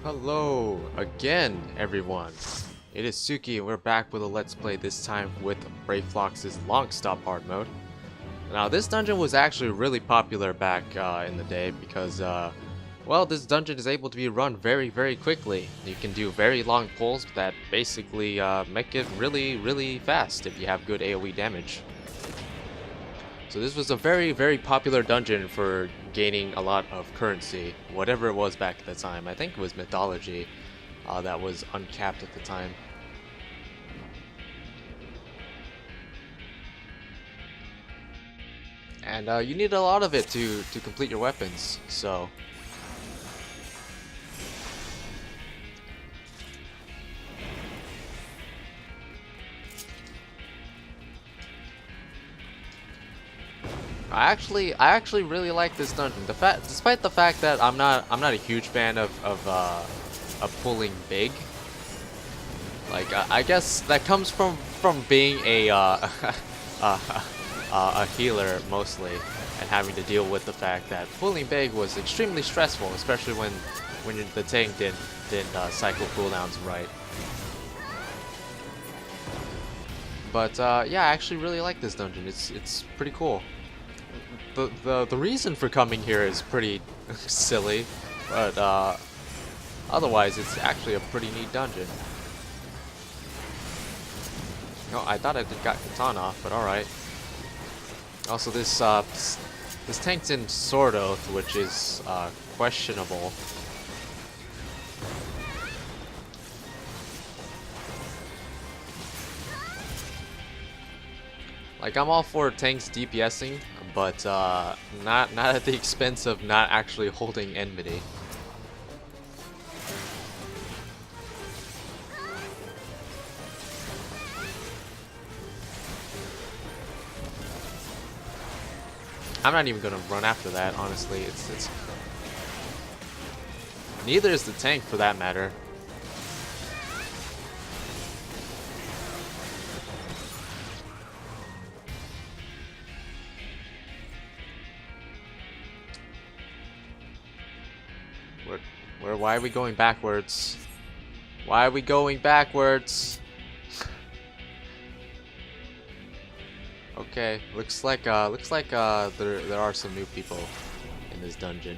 Hello again, everyone. It is Tsuki, and we're back with a Let's Play, this time with Brayflox's Longstop hard mode. Now, this dungeon was actually really popular back in the day because, well, this dungeon is able to be run very quickly. You can do very long pulls that basically make it really fast if you have good AoE damage. So this was a very popular dungeon for gaining a lot of currency, whatever it was back at the time. I think it was mythology that was uncapped at the time. And you need a lot of it to complete your weapons, so... I actually really like this dungeon. Despite the fact that I'm not a huge fan of pulling big. Like I guess that comes from being a a healer mostly, and having to deal with the fact that pulling big was extremely stressful, especially when the tank didn't cycle cooldowns right. But yeah, I actually really like this dungeon. It's pretty cool. The reason for coming here is pretty silly, but otherwise it's actually a pretty neat dungeon. No, I thought I got Katana off, but alright. Also, this tank's in Sword Oath, which is questionable. Like, I'm all for tanks DPSing, but not at the expense of not actually holding enmity. I'm not even gonna run after that, honestly. It's neither is the tank, for that matter. Why are we going backwards? Why are we going backwards? Okay, looks like there are some new people in this dungeon.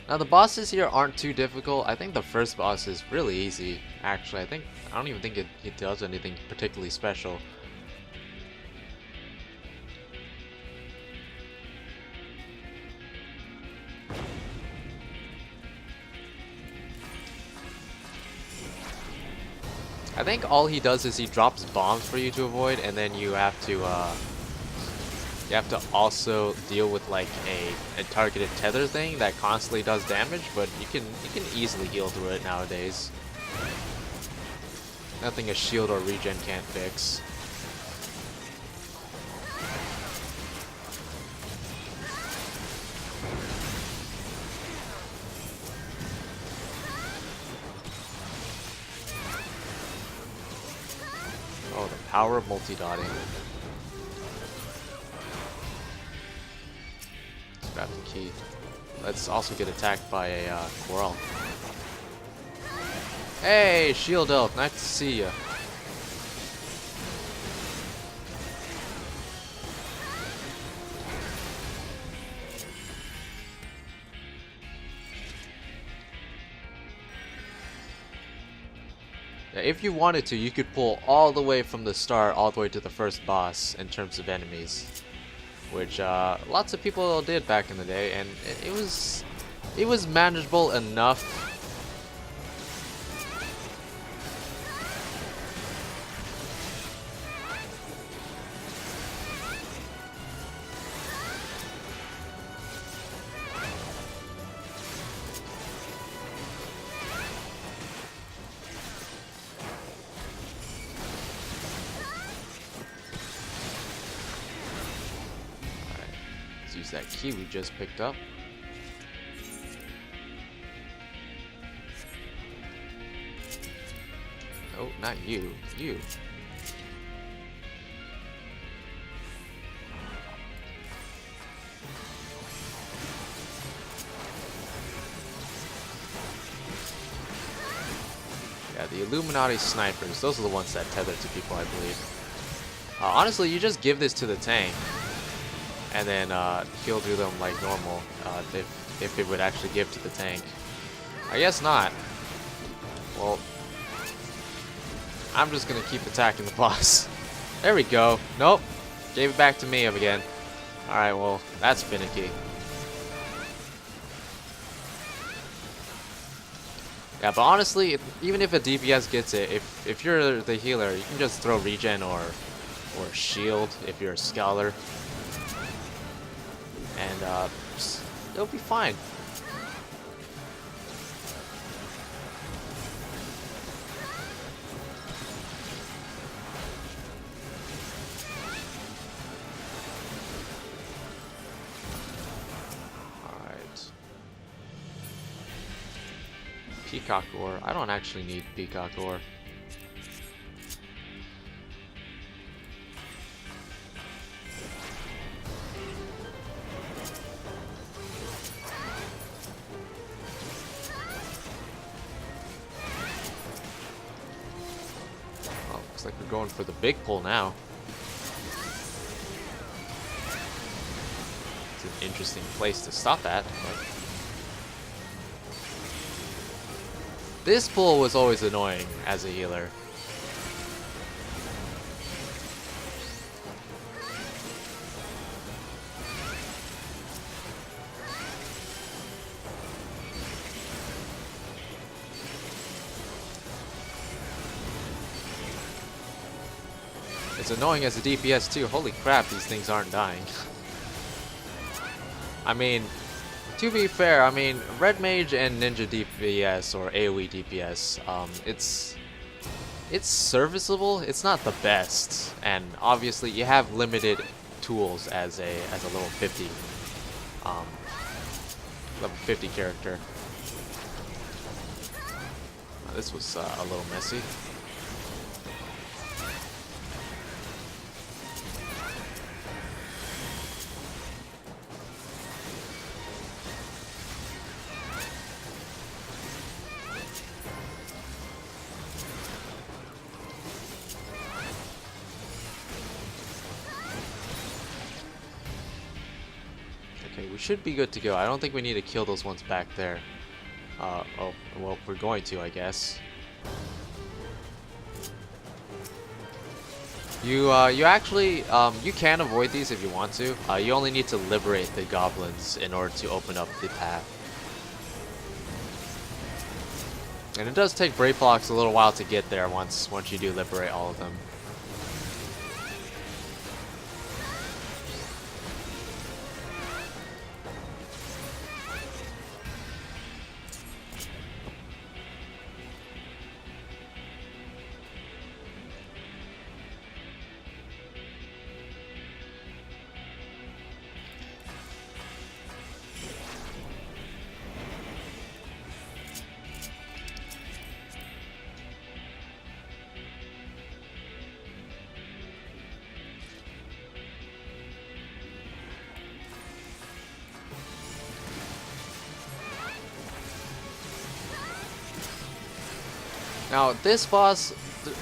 Now the bosses here aren't too difficult. I think the first boss is really easy. Actually, I don't even think it does anything particularly special. I think all he does is he drops bombs for you to avoid, and then you have to also deal with like a targeted tether thing that constantly does damage, but you can easily heal through it nowadays. Nothing a shield or regen can't fix. Oh, the power of multi-dotting. Let's grab the key. Let's also get attacked by a Quarrel. Hey, Shield Elf, nice to see ya. If you wanted to, you could pull all the way from the start all the way to the first boss in terms of enemies, which lots of people did back in the day, and it was manageable enough. Use that key we just picked up. Oh, not you. You. the Illuminati snipers. Those are the ones that tether to people, I believe. Honestly, you just give this to the tank, and then he'll do them like normal. If it would actually give to the tank. I guess not. Well, I'm just gonna keep attacking the boss. There we go. Nope. Gave it back to me again. Alright, well, that's finicky. Yeah, but honestly, even if a DPS gets it, if you're the healer, you can just throw regen or shield if you're a scholar. And it'll be fine. Peacock ore. I don't actually need peacock ore. Oh, looks like we're going for the big pull now. It's an interesting place to stop at, but this pull was always annoying as a healer. It's annoying as a DPS too. Holy crap, these things aren't dying. I mean, to be fair, I mean, Red Mage and Ninja DPS or AoE DPS, it's serviceable. It's not the best, and obviously you have limited tools as a level 50 character. This was a little messy. Okay, we should be good to go. I don't think we need to kill those ones back there. Oh, well, we're going to, I guess. You actually, you can avoid these if you want to. You only need to liberate the goblins in order to open up the path. And it does take Brayflox a little while to get there once you do liberate all of them. Now, this boss,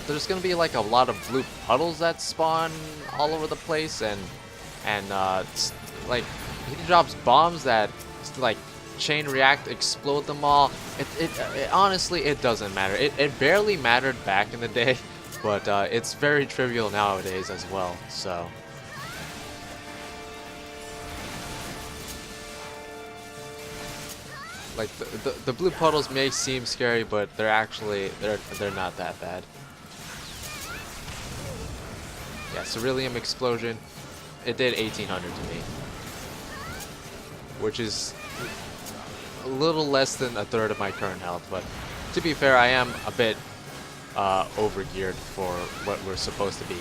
there's gonna be like a lot of blue puddles that spawn all over the place, and like he drops bombs that like chain react, explode them all. It honestly, it doesn't matter. It barely mattered back in the day, but it's very trivial nowadays as well. So. Like the blue puddles may seem scary, but they're actually they're not that bad. Yeah, Ceruleum explosion. It did 1800 to me, which is a little less than a third of my current health. But to be fair, I am a bit overgeared for what we're supposed to be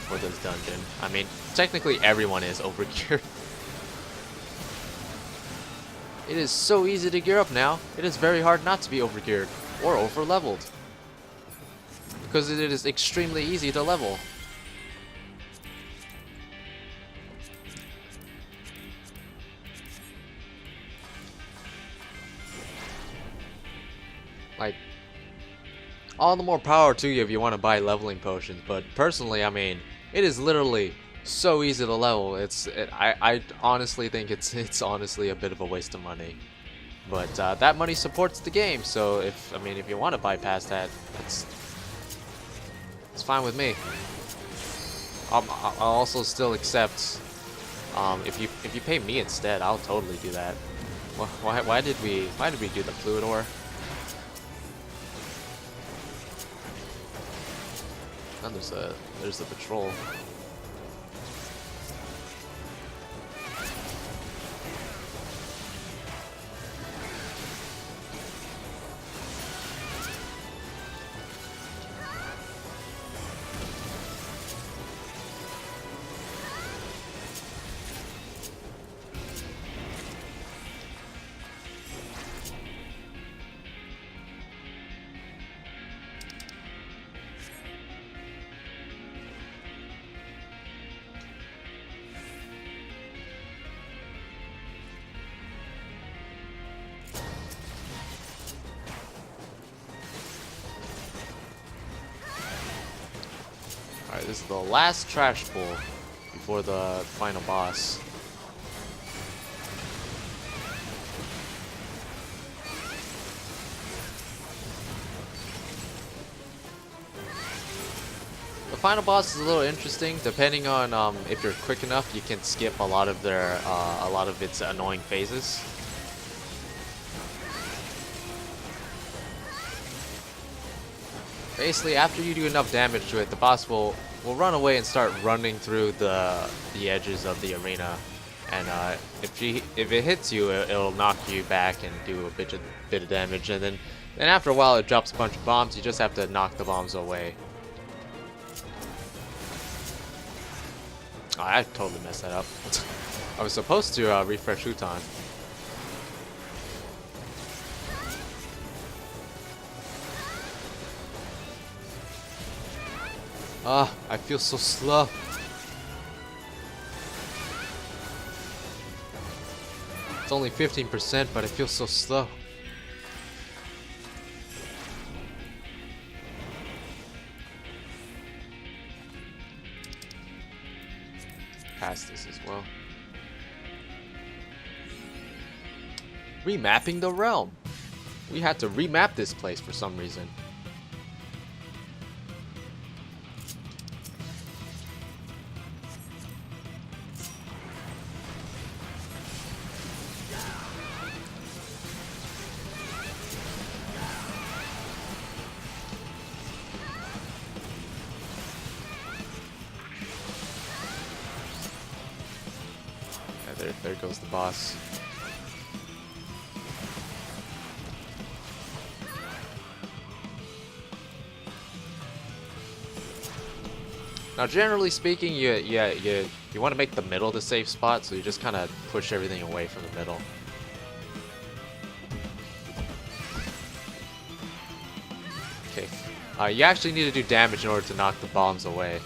for this dungeon. I mean, technically everyone is overgeared. It is so easy to gear up now. It is very hard not to be overgeared or overleveled, because it is extremely easy to level. Like, all the more power to you if you want to buy leveling potions. But personally, I mean, it is literally so easy to level. I honestly think it's honestly a bit of a waste of money. But that money supports the game, so if you want to bypass that, it's fine with me. I'll also still accept if you pay me instead. I'll totally do that. Why did we do the fluid ore? And there's the patrol. Alright, this is the last trash pull before the final boss. The final boss is a little interesting. Depending on if you're quick enough, you can skip a lot of its annoying phases. Basically, after you do enough damage to it, the boss will run away and start running through the edges of the arena, and if it hits you, it'll knock you back and do a bit of damage, and then after a while, it drops a bunch of bombs. You just have to knock the bombs away. Oh, I totally messed that up. I was supposed to refresh Huton. Ah, I feel so slow. It's only 15%, but I feel so slow. Pass this as well. Remapping the realm. We had to remap this place for some reason. There goes the boss. Now, generally speaking, you want to make the middle the safe spot, so you just kind of push everything away from the middle. Okay. You actually need to do damage in order to knock the bombs away.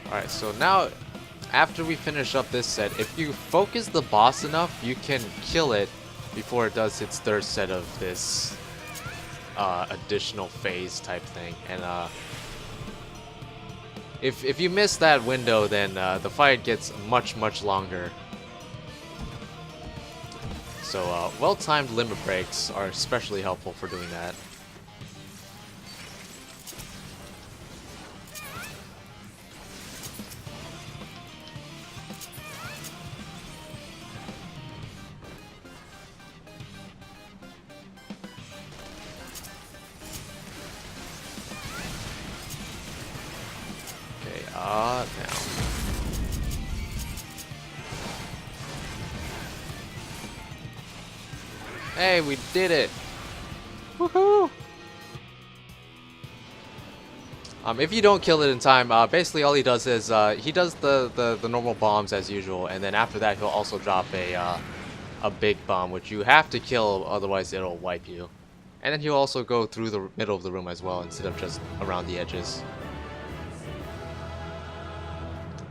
Alright, so now, after we finish up this set, if you focus the boss enough, you can kill it before it does its third set of this additional phase type thing. And if you miss that window, then the fight gets much longer. So well-timed limit breaks are especially helpful for doing that. Now. Hey, we did it! Woohoo! If you don't kill it in time, basically all he does is he does the normal bombs as usual, and then after that he'll also drop a big bomb, which you have to kill, otherwise it'll wipe you. And then he'll also go through the middle of the room as well, instead of just around the edges.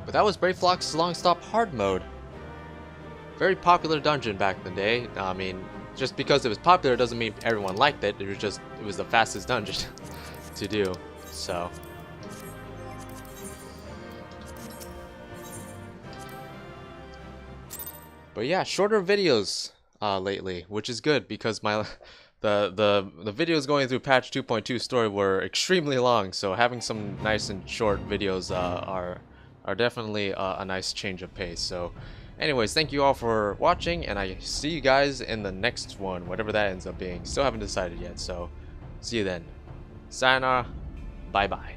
But that was Brayflox's Longstop hard mode. Very popular dungeon back in the day. I mean, just because it was popular doesn't mean everyone liked it. It was the fastest dungeon to do. So. But yeah, shorter videos lately, which is good because my the videos going through patch 2.2 story were extremely long. So having some nice and short videos are definitely a nice change of pace. So anyways, thank you all for watching, and I see you guys in the next one, whatever that ends up being. Still haven't decided yet, so see you then. Sayonara, bye bye.